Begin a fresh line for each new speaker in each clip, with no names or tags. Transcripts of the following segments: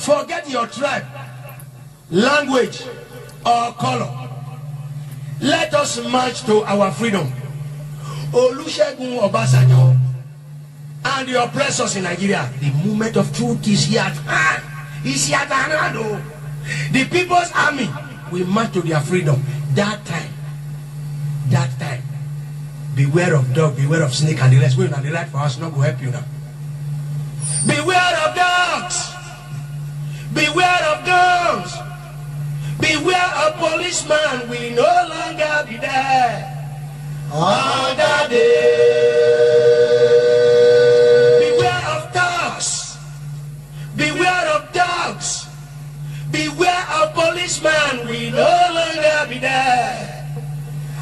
Forget your tribe, language, or color. Let us march to our freedom. Olusegun Obasanjo and the oppressors in Nigeria. The movement of truth is here at hand. It's here at hand. The People's Army will march to their freedom. That time. Beware of dog, beware of snake, and the rest. We're not the right for us, not go help you now. Beware of dogs. Beware of guns. Beware of policemen. We no longer be there. Other day. Beware of dogs. Beware of dogs. Beware of policemen. We no longer be there.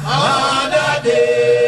Other day.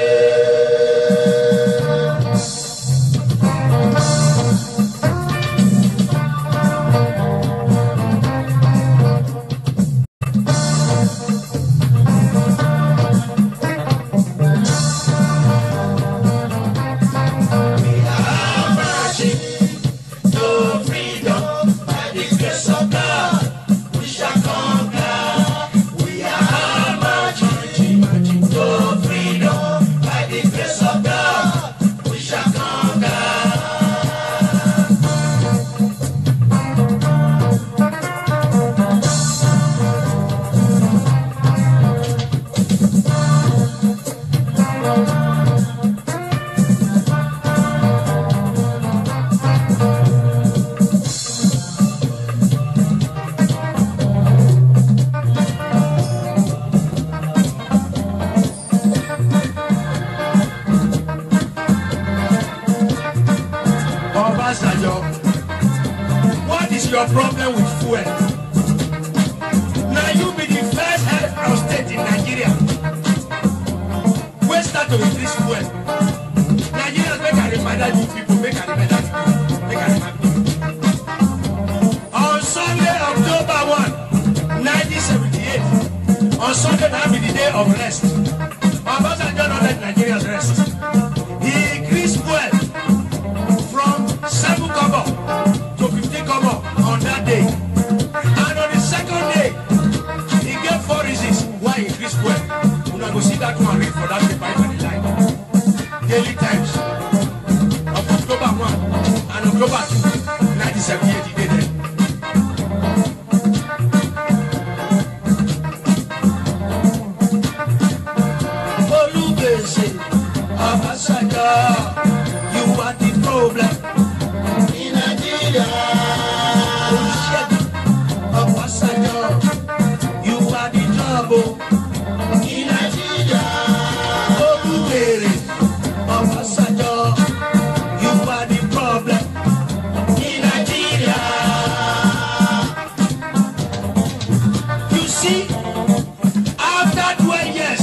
What is your problem with fuel? Now you be the first head of state in Nigeria. We start to increase fuel. Nigerians make a reminder to people, make a reminder to people. On Sunday, October 1, 1978, on Sunday now be the day of rest. Obasanjo don't let Nigerians rest. He increased fuel from 7 kobo to 15 kobo on that day. And on the second day, he gave 4 reasons why he increased fuel. You know, go see that one, read for that paper in the line. Daily Times of October 1 and October 2, 1978, he did it. Obasanjo, you are the problem in Nigeria. Obasanjo, you are the trouble in Nigeria. Obasanjo, you are the problem in Nigeria. You see, after 12 years,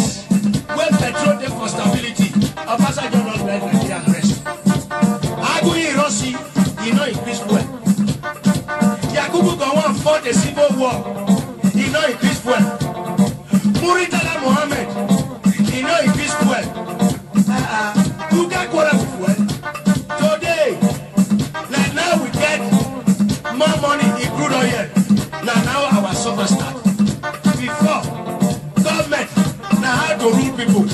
when petrol dey for stability, Obasanjo don't let Nigeria rest. Agui Rossi, he no increase fuel. Yakubu Gowon fought a civil war, he no increase fuel. Muritala Mohammed, he no increase fuel. Who got quarrel with fuel? Today, like now we get more money in crude oil. Now our suffer start. Before, government now how to rule people.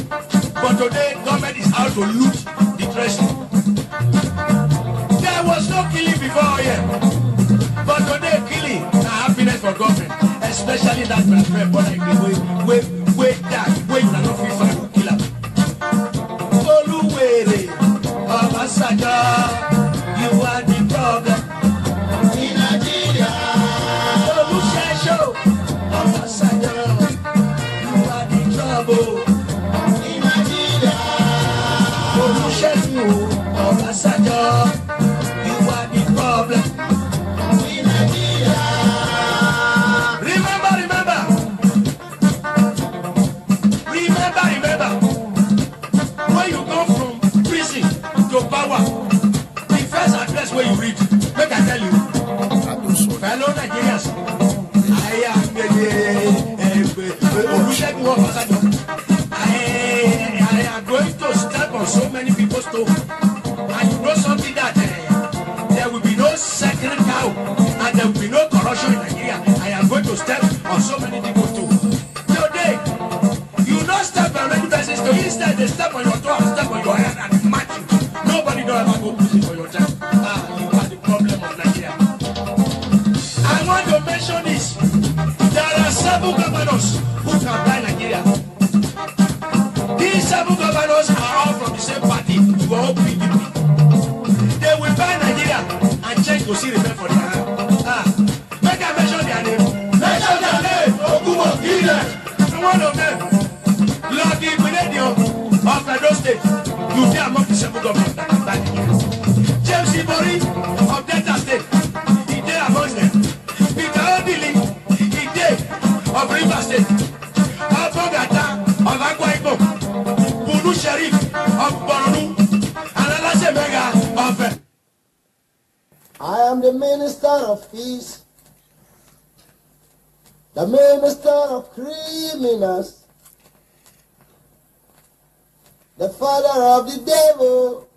But today, government is out to loot the treasury. There was no killing before here. But today, killing is happiness for government. Especially that my friend, but like the way that, way you are not free for who kill him. Oluwere, Obasanjo, you are the problem in Nigeria. Olusegun, Obasanjo, you are the trouble. Obasanjo, you are the problem in Nigeria. Remember. When you come from prison to power, the first address where you read, make I tell you, fellow Nigerians, I am going to step on so many people's toes. And you know something that there will be no sacred cow and there will be know corruption in Nigeria. I am going to step on so many people too. Today, you not step on many persons to instead they step on your toe and step on your hand and match you. Nobody don't ever go prison for your time. You are the problem of Nigeria. I want to mention this. There are 7 governors who can buy Nigeria. These 7 governors are all from the same party. You are all PDP. They will buy Nigeria and check to see the men for their hand. Make I mention their name. Mention their name. Okumo Gideon. One of them, Lucky Milenio of Edo State. You be among the 7 governors that can buy Nigeria. James Ibori of Delta State. He dey amongst them. Peter Odili. He dey of Rivers State. Obogata of Akwa Ibom. Bunu Sheriff of Borno. And Alashe Mega of
I am the Minister of Peace, the Minister of Criminals, the father of the devil.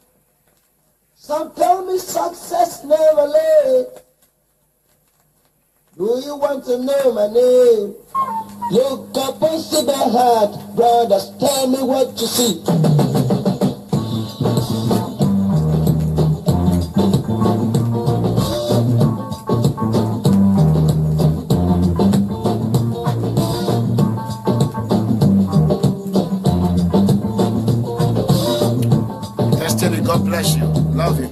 Some tell me success never late. Do you want to know my name? Look up into the heart, brothers, tell me what you see.
God bless you. Love you.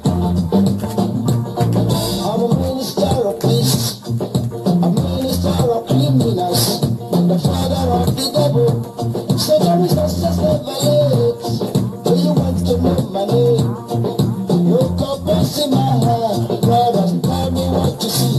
I'm a minister of peace, a minister of criminals, the father of the devil. So there is no success never late. Do you want to know my name? Look up and see my heart, brothers, tell me what you see.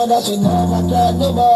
That we never tried no more.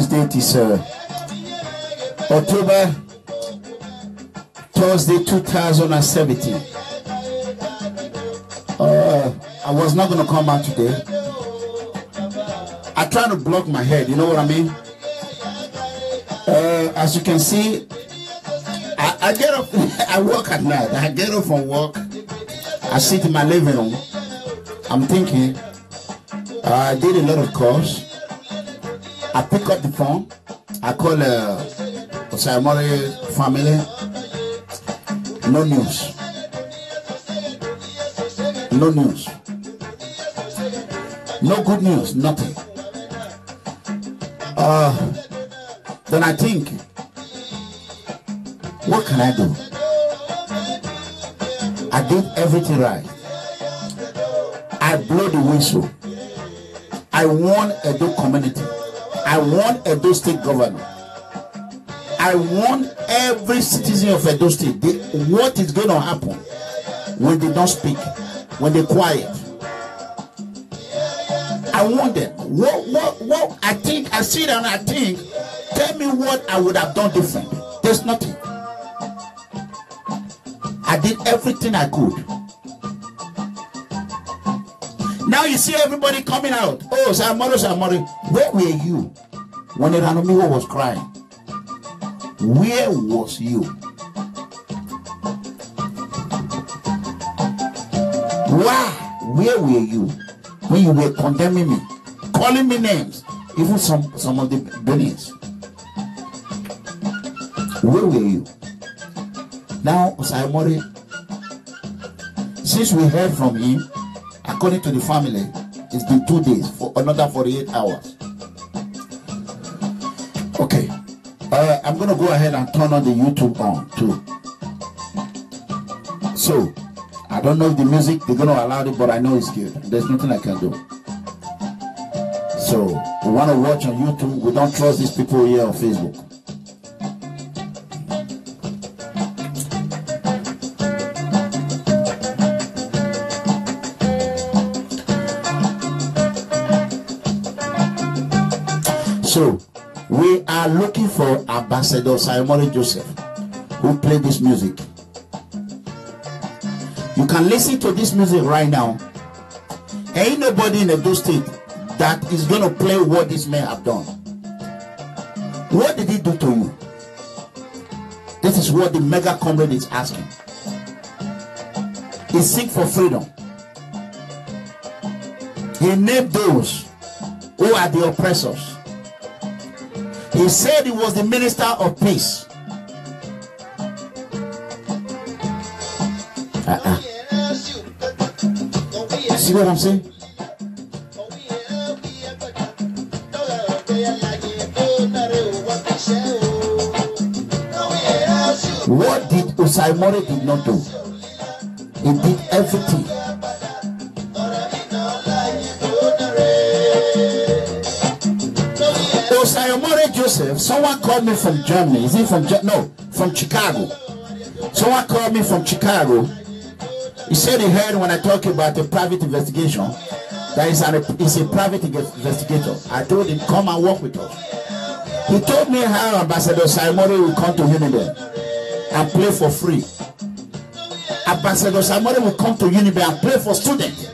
Today's date is October, Thursday, 2017. I was not going to come out today. I try to block my head, you know what I mean? As you can see, I get up, I work at night. I get up from work, I sit in my living room, I'm thinking, I did a lot of calls. I pick up the phone, I call Osayomore family, no news. No news. No good news, nothing. Then I think, what can I do? I did everything right. I blow the whistle. I won Edo community. I won Edo state governor. I won every citizen of Edo state. What is going to happen when they don't speak, when they're quiet? I want them. What I think, I sit down and I think, tell me what I would have done different. There's nothing. I did everything I could. Now you see everybody coming out. Oh, Samori, where were you when Iranomiwo was crying? Where was you? Why? Where were you when you were condemning me, calling me names, even some of the Benin's? Where were you? Now, Osayomore, since we heard from him, according to the family, it's been 2 days for another 48 hours. Okay, I'm gonna go ahead and turn on the YouTube on too. So, I don't know if the music they're gonna allow it, but I know it's good. There's nothing I can do. So, we want to watch on YouTube. We don't trust these people here on Facebook. So, we are looking for Ambassador Osayomore Joseph, who played this music. You can listen to this music right now. Ain't nobody in Edo State that is going to play what this man have done. What did he do to you? This is what the mega comrade is asking. He seek for freedom. He named those who are the oppressors. He said he was the minister of peace. See what I'm saying? What did Osayomore did not do? He did everything. Osayomore Joseph, someone called me from Germany. Is he from from Chicago? Someone called me from Chicago. He said he heard when I talk about a private investigation that is a private investigator. I told him, come and work with us. He told me how Ambassador Osayomore will come to Uniben and play for free. Ambassador Osayomore will come to Uniben and play for students.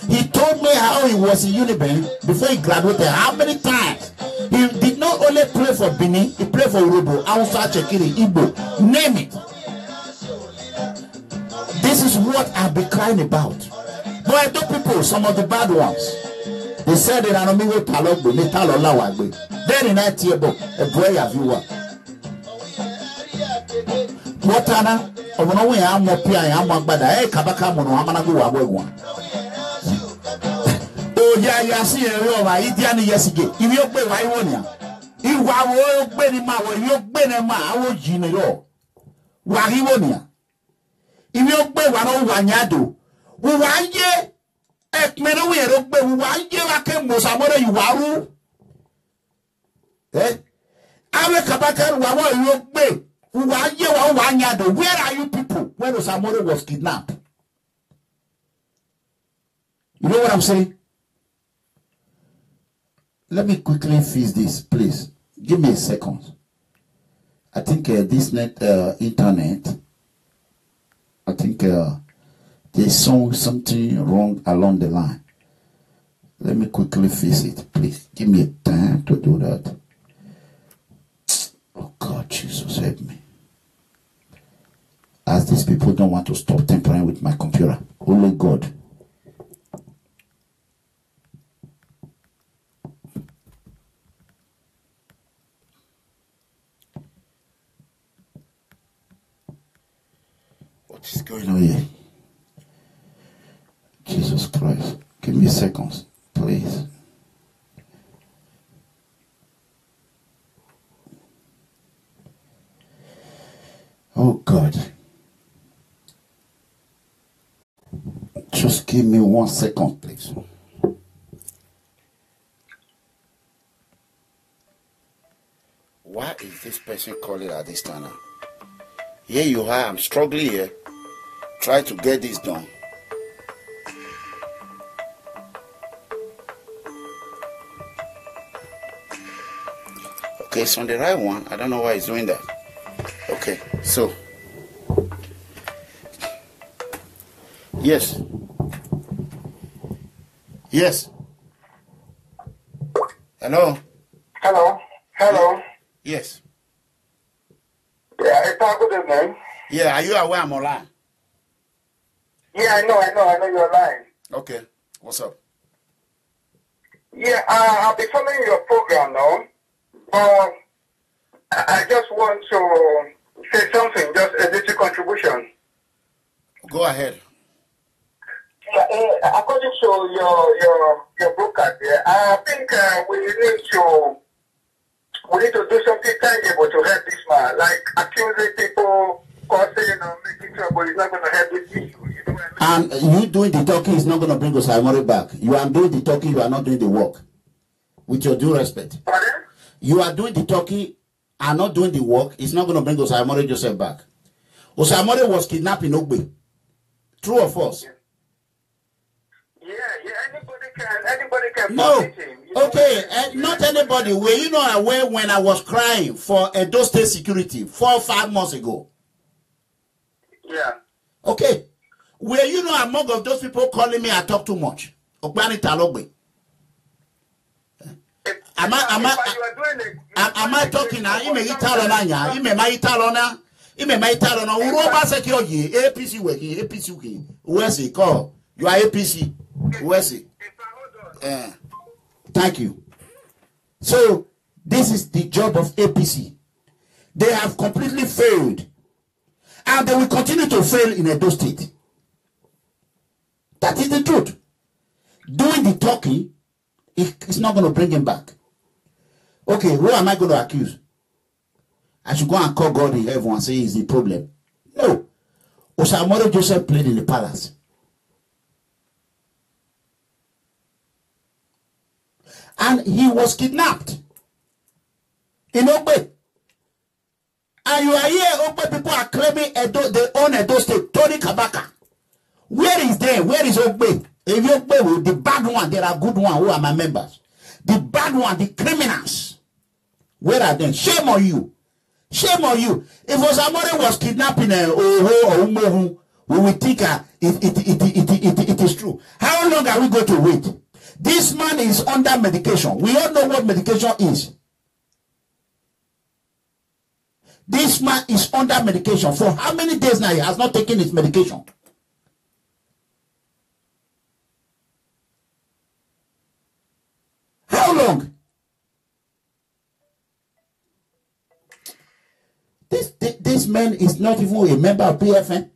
He told me how he was in Uniben before he graduated, how many times. He did not only play for Benin, he played for Urobo, Hausa, Chekiri, Igbo, name it. This is what I've been crying about. But I know people, some of the bad ones, they said that I don't know Talogbe, they tell Olawagbe. Then in that year, a boy of you are. What Anna? I don't know where I'm more pia, I'm one bad. Hey, Kabaka Mono, I'm gonna go away one. Oh, yeah, see a room, I eat the yesterday. If you pay my one, if I will pay him out, you'll pay him out, I will gene. Wahiwonia. If you pay one over Yado, who one year, Ekmeno, we don't pay 1 year, I came was a mother you are. Eh? I will Kabaka, what you pay. 1 year, 1 Yado. Where are you people? When Osayomore was kidnapped? You know what I'm saying? Let me quickly fix this, please. give me a second. I think this internet, I think there's something wrong along the line. Let me quickly fix it, please. Give me time to do that. Oh God, Jesus, help me. As these people don't want to stop tampering with my computer. Only God. What is going on here? Jesus Christ. Give me seconds, please. Oh God. Just give me 1 second, please. Why is this person calling at this time now? Here you are, I'm struggling here. Try to get this done. Okay, it's on the right one. I don't know why he's doing that. Okay, so. Yes. Yes. Hello.
Hello. Hello.
Yes.
Yeah, it's a good evening.
Yeah, are you aware I'm online?
Yeah, I know you're lying.
Okay, what's up?
Yeah, I'll be following your program now. I just want to say something, just a little contribution.
Go ahead.
Yeah, according to your broadcast, yeah, I think we need to do something tangible to help this man, like accusing people, causing, making trouble. It's not going to help this issue. You know what I mean?
And you doing the talking is not going to bring Osaimori back. You are doing the talking, you are not doing the work. With your due respect.
Pardon?
You are doing the talking and not doing the work. It's not going to bring Osaimori Joseph back. Osaimori was kidnapped in Ogbe. True or false?
Yeah, anybody can
No.
him. You know
Okay,
what I mean?
not anybody. Were you not aware when I was crying for Edo State security 4 or 5 months ago?
Yeah.
Okay. Were you not among of those people calling me I talk too much? Ogbani Talogbe. Am I talking now? Ime italo na nya. Ime ma italo na. Ime ma italo na. Uroba seki oye. APC weki. APC weki. Where's it call? You are APC. Where's it? Thank you. So this is the job of APC. They have completely failed, and they will continue to fail in Edo State. That is the truth. Doing the talking, it's not going to bring him back. Okay, who am I going to accuse? I should go and call God in heaven and say he's the problem. No. Osaimori Joseph played in the palace. And he was kidnapped in Ogbe. And you are here, Ogbe people are claiming they own Edo State. Tony Kabaka. Where is them? Where is Ogbe? If Ogbe, the bad one, there are good ones who are my members. The bad one, the criminals. Where are they? Shame on you. Shame on you. If Osaimori was kidnapping Oho or Umohu, we will think it is true. How long are we going to wait? This man is under medication. We all know what medication is. This man is under medication. For how many days now he has not taken his medication? How long? This man is not even a member of PFN.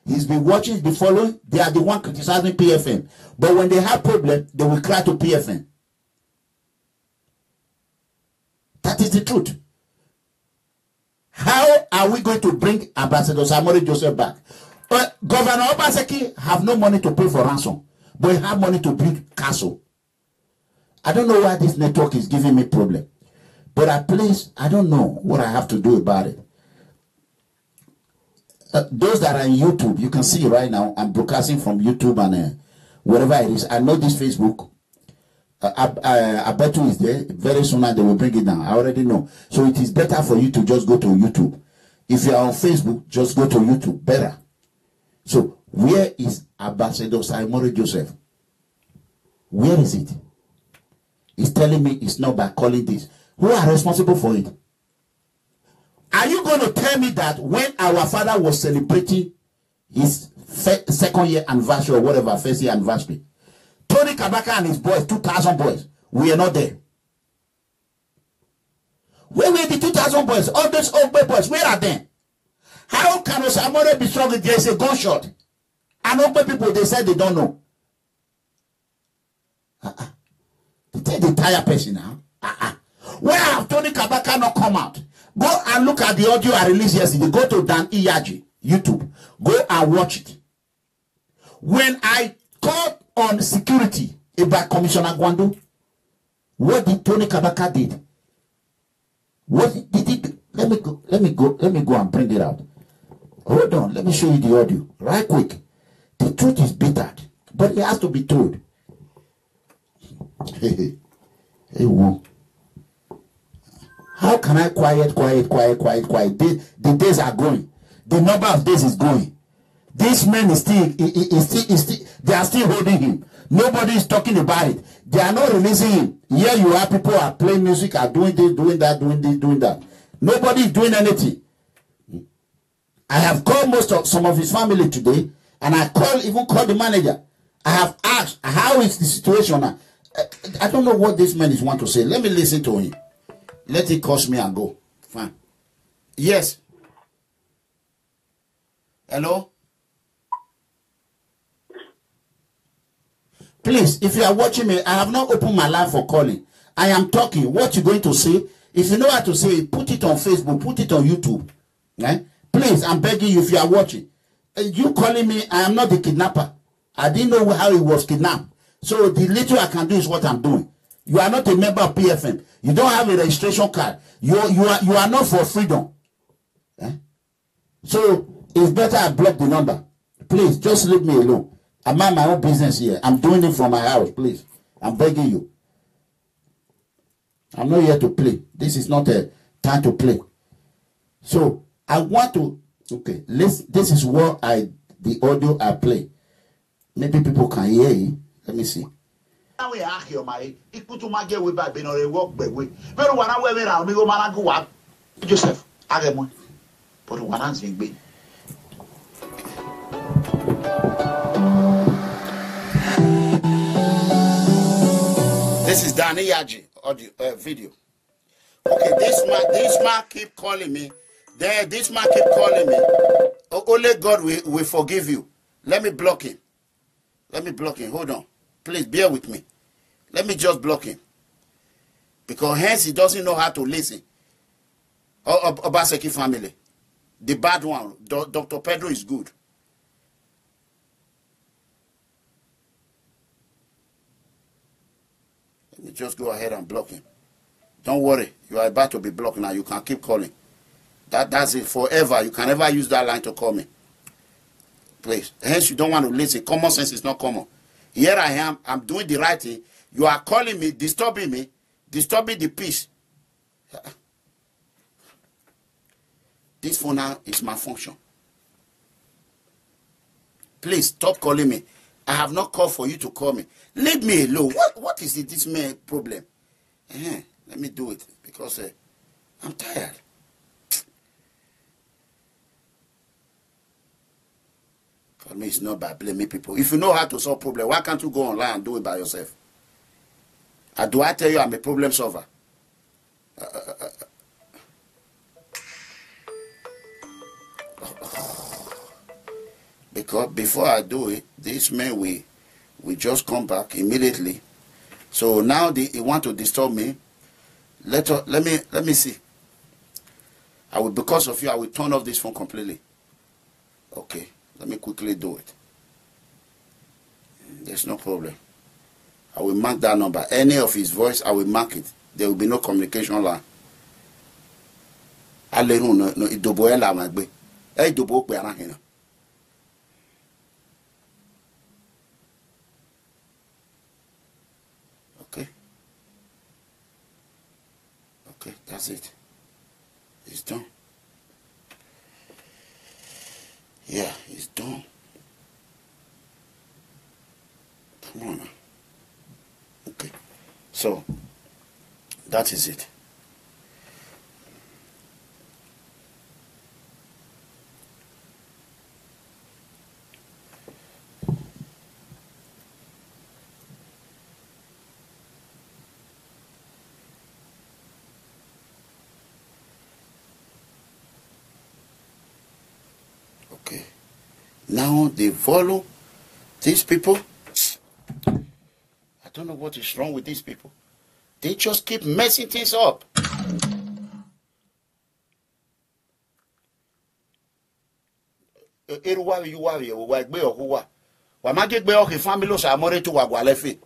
He's been watching, he's been following. They are the one criticizing PFN. But when they have problem, they will cry to PFN. That is the truth. How are we going to bring Ambassador Osaimori Joseph back? Governor Obaseki have no money to pay for ransom, but he have money to build castle. I don't know why this network is giving me problem. But at least I don't know what I have to do about it. Those that are on YouTube, you can see right now, I'm broadcasting from YouTube and wherever it is. I know this Facebook. Abetu is there. Very soon they will bring it down. I already know. So it is better for you to just go to YouTube. If you are on Facebook, just go to YouTube. Better. So where is Ambassador Simon Joseph? Where is it? He's telling me it's not by calling this. Who are responsible for it? Are you going to tell me that when our father was celebrating his second year anniversary or whatever, first year anniversary, Tony Kabaka and his boys, 2,000 boys, we are not there? Where were the 2,000 boys? All those old boys, where are they? How can Osamore be struggling? There's a gunshot. And old people, they said they don't know. They take the entire person now. Where have Tony Kabaka not come out? Go and look at the audio I released yesterday. Go to Dan Iyaji, YouTube. Go and watch it. When I called on security about Commissioner Gwandu, what did Tony Kabaka did? What did he do? Let me go and bring it out. Hold on, let me show you the audio. Right quick. The truth is bitter, but it has to be told. Hey, whoa. How can I quiet? The days are going. The number of days is going. This man is still, they are still holding him. Nobody is talking about it. They are not releasing him. Here you are, people are playing music, are doing this, doing that, doing this, doing that. Nobody is doing anything. I have called some of his family today, and I even called the manager. I have asked, how is the situation now? I don't know what this man is want to say. Let me listen to him. Let it cost me and go. Fine. Yes. Hello? Please, if you are watching me, I have not opened my line for calling. I am talking. What you're going to say, if you know how to say it, put it on Facebook, put it on YouTube. Right? Please, I'm begging you if you are watching. You calling me, I am not the kidnapper. I didn't know how he was kidnapped. So the little I can do is what I'm doing. You are not a member of PFM. You don't have a registration card. You are not for freedom. Eh? So it's better I block the number. Please, just leave me alone. I mind my own business here. I'm doing it from my house, please. I'm begging you. I'm not here to play. This is not a time to play. So I want to, okay, this is what the audio I play. Maybe people can hear it. Let me see. Joseph, this is Danny Yaji audio video. Okay, this man keep calling me. This man keep calling me. Only God will forgive you. Let me block him. Let me block him. Hold on. Please bear with me. Let me just block him. Because hence he doesn't know how to listen. Obaseki family. The bad one. Dr. Pedro is good. Let me just go ahead and block him. Don't worry. You are about to be blocked now. You can keep calling. That's it forever. You can never use that line to call me. Please. Hence you don't want to listen. Common sense is not common. Here I am. I'm doing the right thing. You are calling me, disturbing the peace. This phone now is my function. Please stop calling me. I have not called for you to call me. Leave me alone. What is it, this man problem? Let me do it because I'm tired. For me, it's not by blaming people. If you know how to solve problem, why can't you go online and do it by yourself? Do I tell you I'm a problem solver? Because before I do it, this man we just come back immediately. So now he want to disturb me. Let me see. Because of you, I will turn off this phone completely. Okay, let me quickly do it. There's no problem. I will mark that number. Any of his voice, I will mark it. There will be no communication line. Okay. Okay, that's it. It's done. Yeah, it's done. Come on now. Okay. So, that is it. Okay. Now they follow these people. I don't know what is wrong with these people. They just keep messing things up. Eruwa you wa gbe okuwa. Wa ma je gbe oke family so amore to wa gwalefe.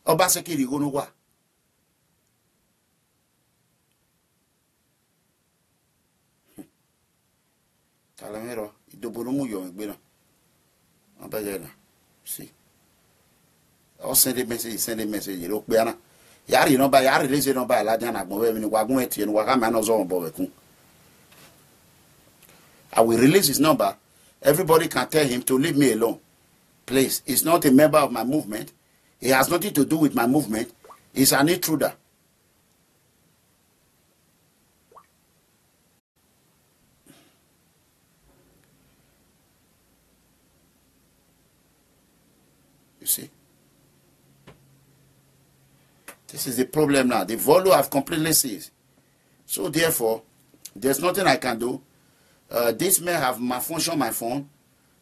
Obaseki rigonu wa. Talamero idobonu mu yo gbe na. Abajena. See. I'll send a message, you look better. Yari no by Yari lazy no by Ladana, Wagun and Wakaman on Boveku. I will release his number. Everybody can tell him to leave me alone. Please, he's not a member of my movement. He has nothing to do with my movement. He's an intruder. You see? This is the problem now. The Volo have completely ceased. So therefore, there's nothing I can do. This may have malfunctioned my phone.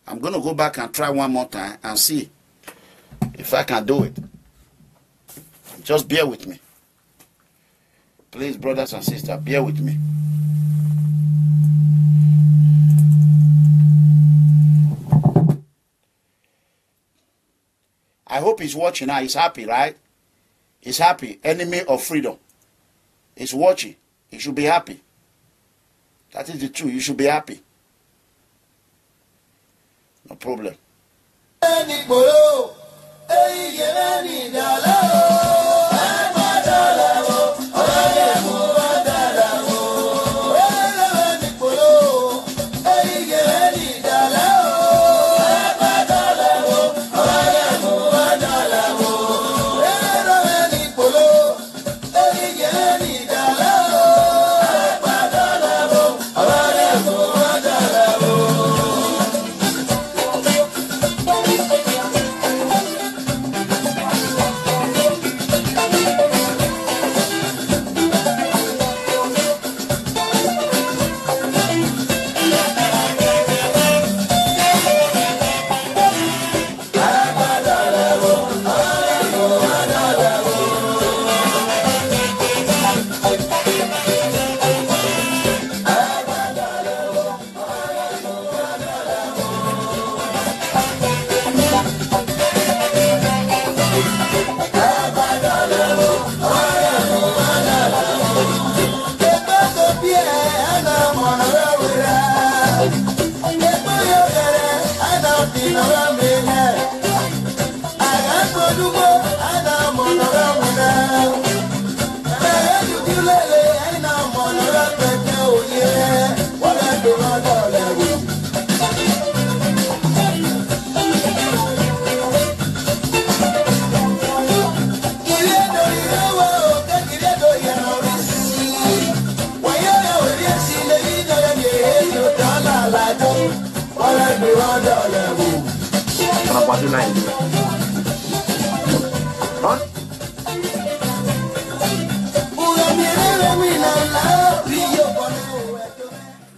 I'm going to go back and try one more time and see if I can do it. Just bear with me. Please, brothers and sisters, bear with me. I hope he's watching now. He's happy, right? He's happy. Enemy of freedom. He's watching. He should be happy. That is the truth. You should be happy. No problem.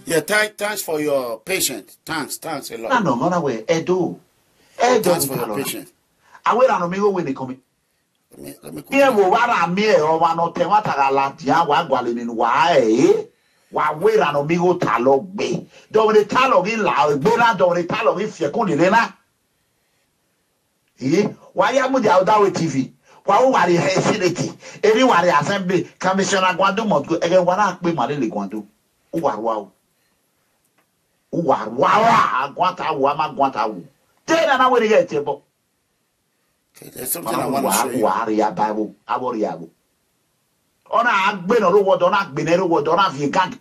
Yeah, thanks for your patience. Thanks a lot.
No, no, way. Edo.
Thanks for your patience.
I will not know when they come.
Let me
Here, what I mean, or one or ten, what I like, Wagwalin, why? Why, where an amigo talo be? Don't the talo in loud, Bella, don't the talo if you're going to why am I out with TV? Why are you hesitate? Anyone assembly, Commissioner Guandu, Montgo, again, what I be Marily Guandu. Wow. Wow, Guanta. Then I will get table.
Okay, there's something I want to show you.
Bible. Ona agbe no wo do na agbe ne wo do na vie gang.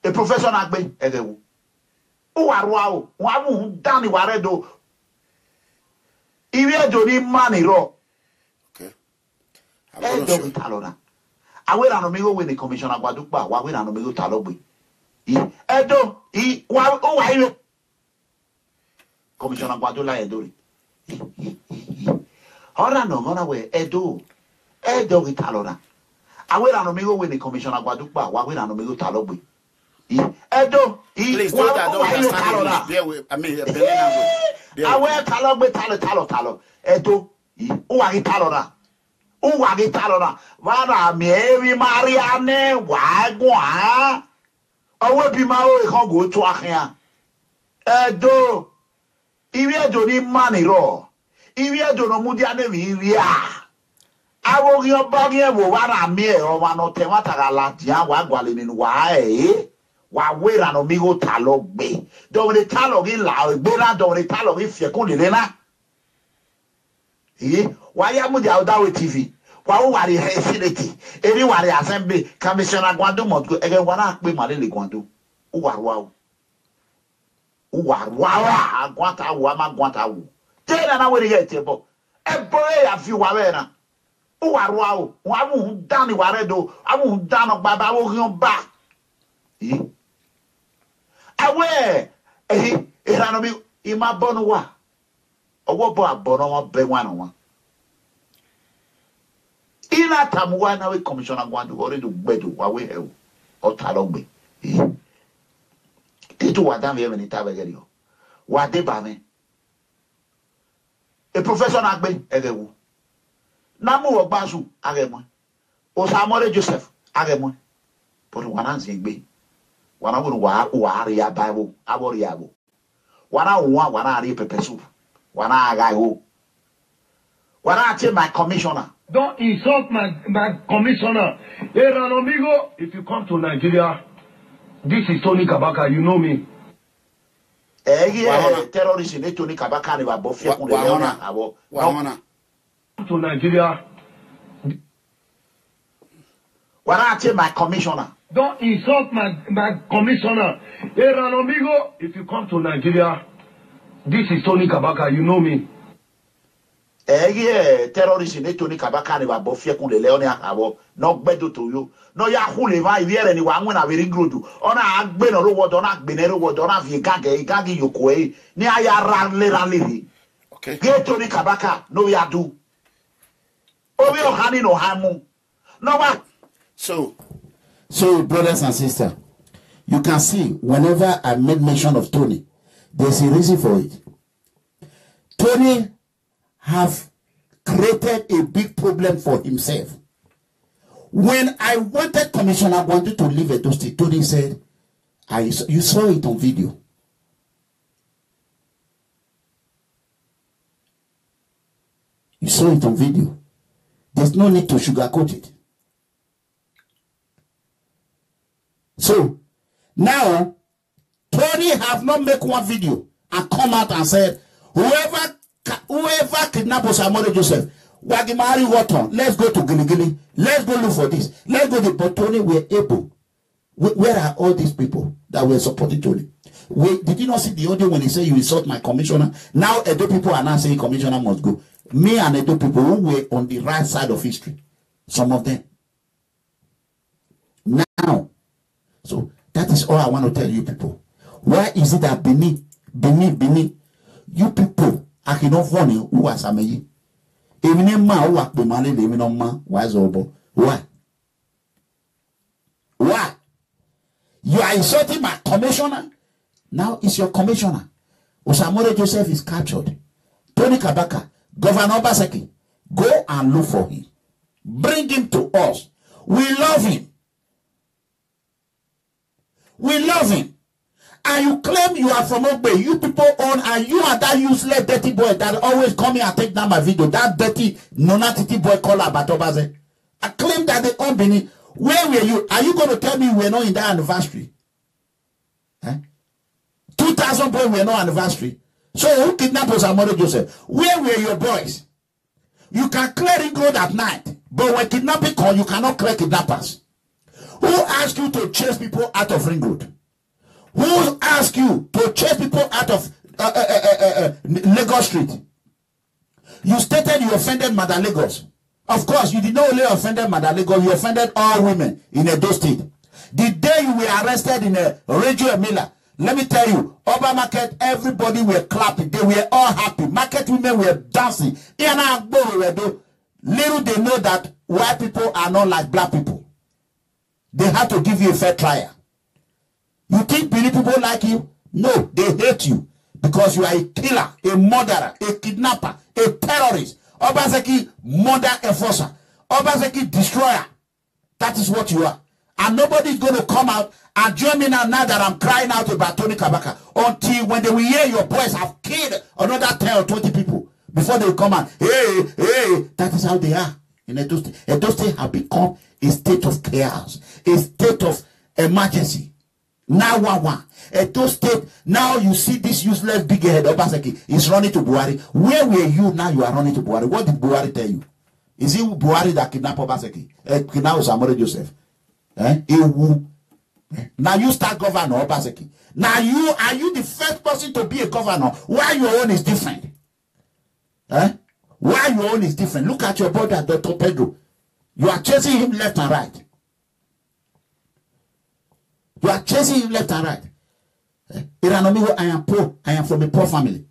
A professor na agbe egewu. O warwa o, wa mu dani ware do. Iwe do ni mani ro.
Okay.
E do talona. Awera no mego we ni commissioner Gbadupa, wa we na no mego talogbe. Edo I wa o wa ire. Commissioner Gbadola Edori. Ora no gonna we Edo gitalona. Awera no mego we ni commissioner Gbadupa, wa we na no mego talogbe. Edo
please don't understand. There we I mean
awe talogbe talo. Edo o wa gitalona. O wa gitalona. Vara mi evi Mariane wa gwa. Awe bi ma o kan go to akia. Edo iwi edo ni mani ro. Iwi edo no mudi ane wi a. Awo gi oba gi ewo wara mi e o wa no te wa tagala ti a wa gwale ni wa wa wera no mi go talo gbe. Do we talo gi la gbe na do we talo gi fie kun le na. Wa ya mu dia odawe TV. Wa o wari residenti eri wari assembly commissioner Gwando Motgo ege wana pe male le Gwando o warwa agwata wa ma gwata wo te na we ge tebo e boy ya fi wa we na o warwa o wa mu dani ware do amu dano baba wo hion ba awe era no mi ima bonu wa owo bo abono won be wan won ina tamuwa na we commissioner Gwando already gbedo wa we e o talogbe titu wa dan we ni tabegeri o wa de ba me e professor na gbe egewu na mu wo gbasu agemo o Samore Joseph agemo but wana nzi gbe wana wo wa ari ya bible abori yabo wana ari pepesu wana aga ho wana ati my commissioner.
Don't insult my commissioner. Hey, Ranomigo, if you come to Nigeria, this is Tony Kabaka, you know me.
Terrorist in Tony Kabaka, they were both come to Nigeria. What I tell my commissioner?
Don't insult my commissioner. Hey, Ranomigo, if you come to Nigeria, this is Tony Kabaka, you know me.
Terrorist in Tony Kabaka ni wa bofie kun le leone akabo no gbedo to yo no ya hule va iviere ni wa nwe na veri grodu ona agbe no ro wodo na agbe ne ro wodo na vi gage yoko e ni aya ranle okay ge Tony Kabaka no ya do obi o hani no hamu no wa
so brothers and sisters, you can see whenever I made mention of Tony, there's a reason for it. Tony have created a big problem for himself. When I wanted Commissioner Gwando to leave Edo State, Tony said, you saw it on video. You saw it on video. There's no need to sugarcoat it. So, now, Tony have not made one video and come out and said, whoever kidnapped Samore Joseph, Wagimari Water, let's go to Giligili, let's go look for this, let's go to, but Tony were able. Where are all these people that were supporting Tony? Did you not see the audio when he said you insult my commissioner? Now Edo people are now saying commissioner must go. Me and Edo people who were on the right side of history, some of them. Now, so that is all I want to tell you people. Why is it that Benin, you people, I cannot find you who are Sameyi. Even in ma who are the money living on ma, why is Obo? Why? Why? You are insulting my commissioner? Now it's your commissioner. Samore Joseph is captured. Tony Kabaka, Governor Obaseki, go and look for him. Bring him to us. We love him. We love him. And you claim you are from Ogbe. You people own, and you are that useless dirty boy that always come here and take down my video. That dirty nonatity boy called Abatobaze. I claim that they own Benin. Where were you? Are you going to tell me we were not in that anniversary? 2000 boys were not anniversary. So who kidnapped Samore Joseph? Where were your boys? You can clear ring road at night, but when kidnapping comes, you cannot clear kidnappers. Who asked you to chase people out of ring road? Who asked you to chase people out of Lagos Street? You stated you offended Mother Lagos. Of course, you did not only offended Mother Lagos, you offended all women in Edo State. The day you were arrested in a Radio Emila, let me tell you, Oba Market, everybody were clapping. They were all happy. Market women were dancing. Little they know that white people are not like black people. They have to give you a fair trial. You think Benin people like you? No, they hate you because you are a killer, a murderer, a kidnapper, a terrorist. Obaseki murder enforcer. Obaseki destroyer. That is what you are. And nobody is going to come out and join me now that I'm crying out about Tony Kabaka. Until when they will hear your voice have killed another 10 or 20 people. Before they will come out. Hey. That is how they are. In Edo State. Edo State have become a state of chaos. A state of emergency. Now one. Edo State, now you see this useless big head Obaseki is running to Buhari. Where were you now you are running to Buhari? What did Buhari tell you? Is it Buhari that kidnapped Obaseki? Kidnapped Samori Joseph? Now you start governor Obaseki. Now are you the first person to be a governor? Why your own is different? Why your own is different? Look at your brother, Dr. Pedro. You are chasing him left and right. You are chasing him left and right. I am poor. I am from a poor family.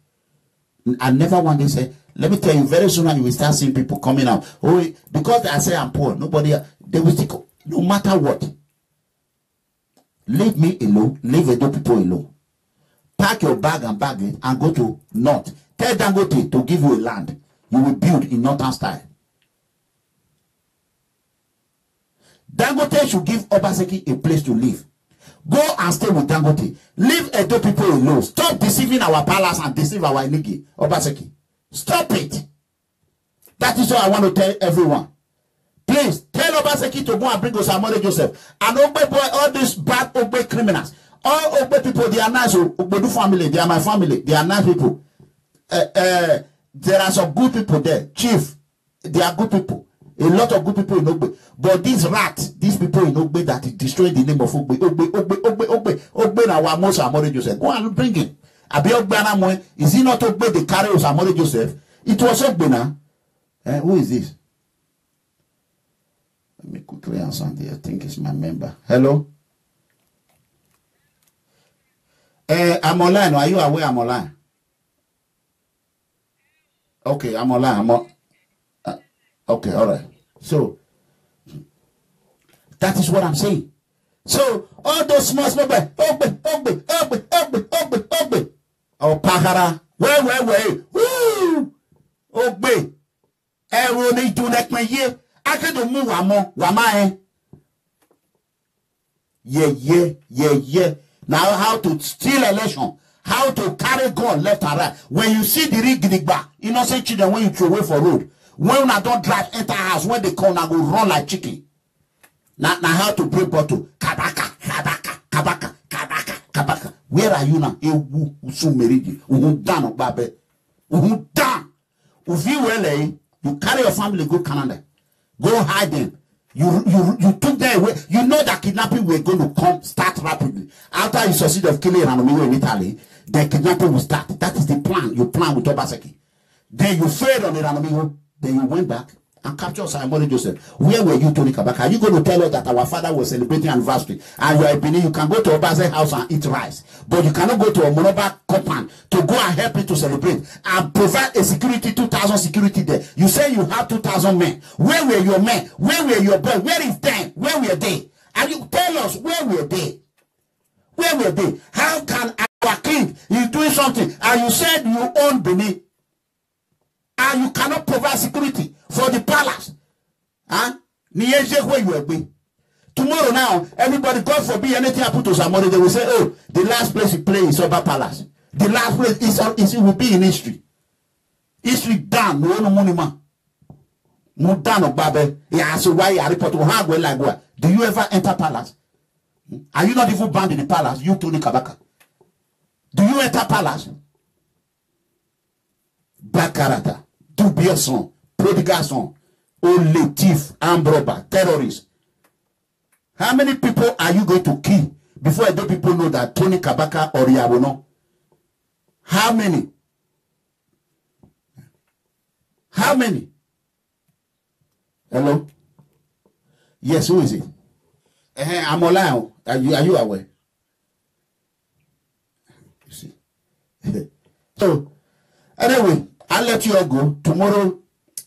I never one day say, let me tell you, very soon you will start seeing people coming out. Oh, because I say I'm poor, nobody, they will still, no matter what. Leave me alone, leave Edo people alone. Pack your bag and bag it and go to North. Tell Dangote to give you a land. You will build in Northern style. Dangote should give Obaseki a place to live. Go and stay with Dangote. Leave Edo people alone. Stop deceiving our palace and deceive our Inigi. Obaseki. Stop it. That is what I want to tell everyone. Please, tell Obaseki to go and bring Osamole Joseph. And Ogbe boy, all these bad Ogbe criminals. All Ogbe people, they are nice. Ogbedu family, they are my family. They are nice people. There are some good people there. Chief, they are good people. A lot of good people in Ogbe. But these rats, these people in Ogbe that is destroying the name of Ogbe. Ogbe na wa most Osamole Joseph. Go and bring him. Abi Ogbe Anamoy. Is he not Ogbe they carry Osamole Joseph? It was Ogbe now. Who is this? Let me quickly answer there. I think it's my member. Hello? I'm online. Are you aware I'm online? Okay, I'm online. Okay, all right. So, that is what I'm saying. So, all those small boys, Ogbe. Oh, Pahara. Wait. Woo! Ogbe. Everyone do like my year. I can do move wama. Yeah. Now how to steal election, how to carry gun left and right. When you see the rig, innocent children when you throw away for road. When I don't drive enter house, when they come, I go run like chicken. Now how to break bottle. Kabaka. Where are you now? You carry your family, go Canada. Go hide them. You took them away. You know that kidnapping were going to come start rapidly. After you succeed of killing Ranomigo in Italy, the kidnapping will start. That is the plan. You plan with Obaseki. Then you failed on the Ranomigo. Then you went back and captured Osamole Joseph. Where were you, Tony Kabaka? Are you going to tell us that our father was celebrating anniversary and you are a Benin? You can go to Obase's house and eat rice, but you cannot go to a Monoba compound to go and help it to celebrate and provide a security, 2,000 security there. You say you have 2,000 men. Where were your men? Where were your boys? Where is them? Where were they? And you tell us, where were they? Where were they? How can our king is doing something and you said you own Benin? And you cannot provide security for the palace. Where you are going. Tomorrow now, everybody, God forbid anything happen to somebody, they will say, oh, the last place you play is Oba Palace. The last place is it will be in history. History done. No money man. No done of Babe. Yeah, so why I report to how like what? Do you ever enter palace? Are you not even banned in the palace? You Tony Kabaka. Do you enter palace? Bakarata. Dubious son. prodigal son, only thief, armed robber, terrorist. How many people are you going to kill before Edo people know that Tony Kabaka or Yabono? How many? How many? Hello? Yes, who is it? I'm online. Are you aware? You see? So, anyway, I'll let you all go. Tomorrow,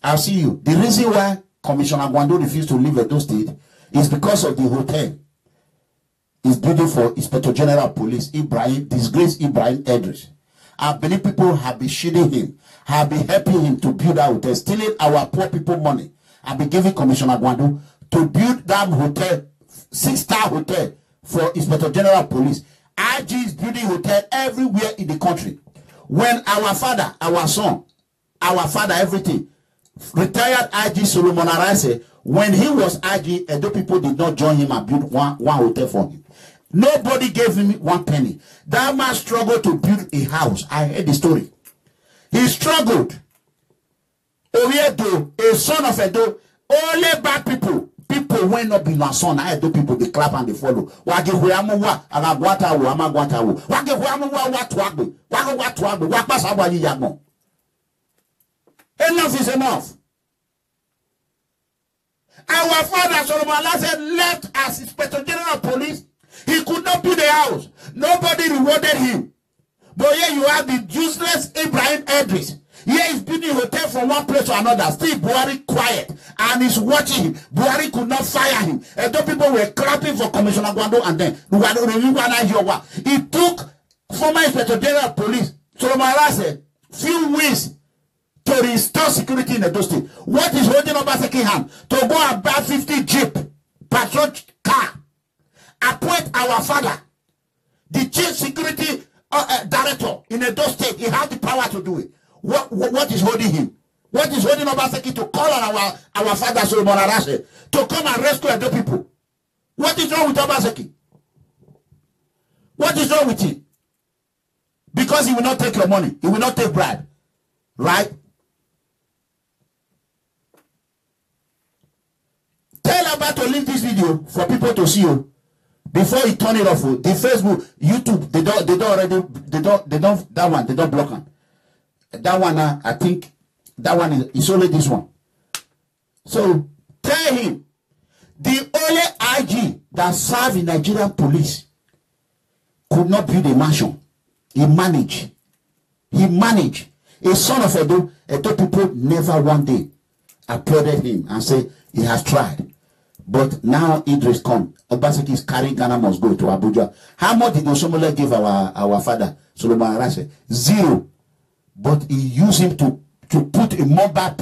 I'll see you. The reason why Commissioner Gwando refused to leave Edo State is because of the hotel is building for Inspector General of Police, disgraced Ibrahim Edris. I believe people have been shielding him, have been helping him to build that hotel, stealing our poor people money. I've been giving Commissioner Gwando to build that hotel, 6-star hotel for Inspector General of Police. IG is building hotel everywhere in the country. When our father, our son, our father, everything, retired IG Solomon Arase, when he was IG, Edo people did not join him and build one hotel for him. Nobody gave him 1 penny. That man struggled to build a house. I heard the story. He struggled. Oriedo, a son of Edo, only bad people. People when not be my son, I Edo people, they clap and they follow. Wage huamuwa, amagwatawo, amagwatawo. Wage huamuwa, watwagbe. Wage watwagbe, wakpasawayi yagmo. Enough is enough. Our father Solomon said left as Inspector General of Police. He could not build a house. Nobody rewarded him. But here you have the useless Ibrahim Edris. Here he's building a hotel from one place to another. Still Buhari quiet. And he's watching him. Buhari could not fire him. And those people were clapping for Commissioner Gwando and then it took former Inspector General of Police Solomon said few weeks to restore security in Edo State. What is holding Obaseki hand? To go about 50 jeep, patrol car, appoint our father, the chief security director in Edo State. He has the power to do it. What is holding him? What is holding Obaseki to call on our father Solomon Arase to come and rescue Edo people? What is wrong with Obaseki? What is wrong with him? Because he will not take your money. He will not take bribe. Right? Tell about to leave this video for people to see you before you turn it off. The Facebook, YouTube, they don't block them. That one, I think that one is only this one. So tell him the only IG that served in Nigerian police could not build a mansion. He managed. A son of Edo people never one day applauded him and say he has tried. But now Idris come. Obaseki is carrying Ghana must go to Abuja. How much did Osomole give our father, Solomon Arase? 0. But he used him to put a mobile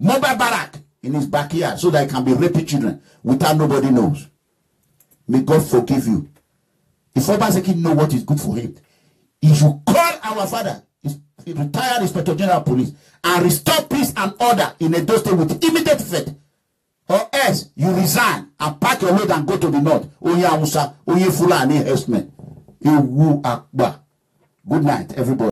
barrack in his backyard so that he can be raping children without nobody knows. May God forgive you. If Obaseki know what is good for him, he should call our father, retired Inspector General of Police, and restore peace and order in Edo State with immediate effect. Or else you resign and pack your load and go to the north. Oye Amusa, Oye Fulani, Hesman. Ewu Akba. Good night, everybody.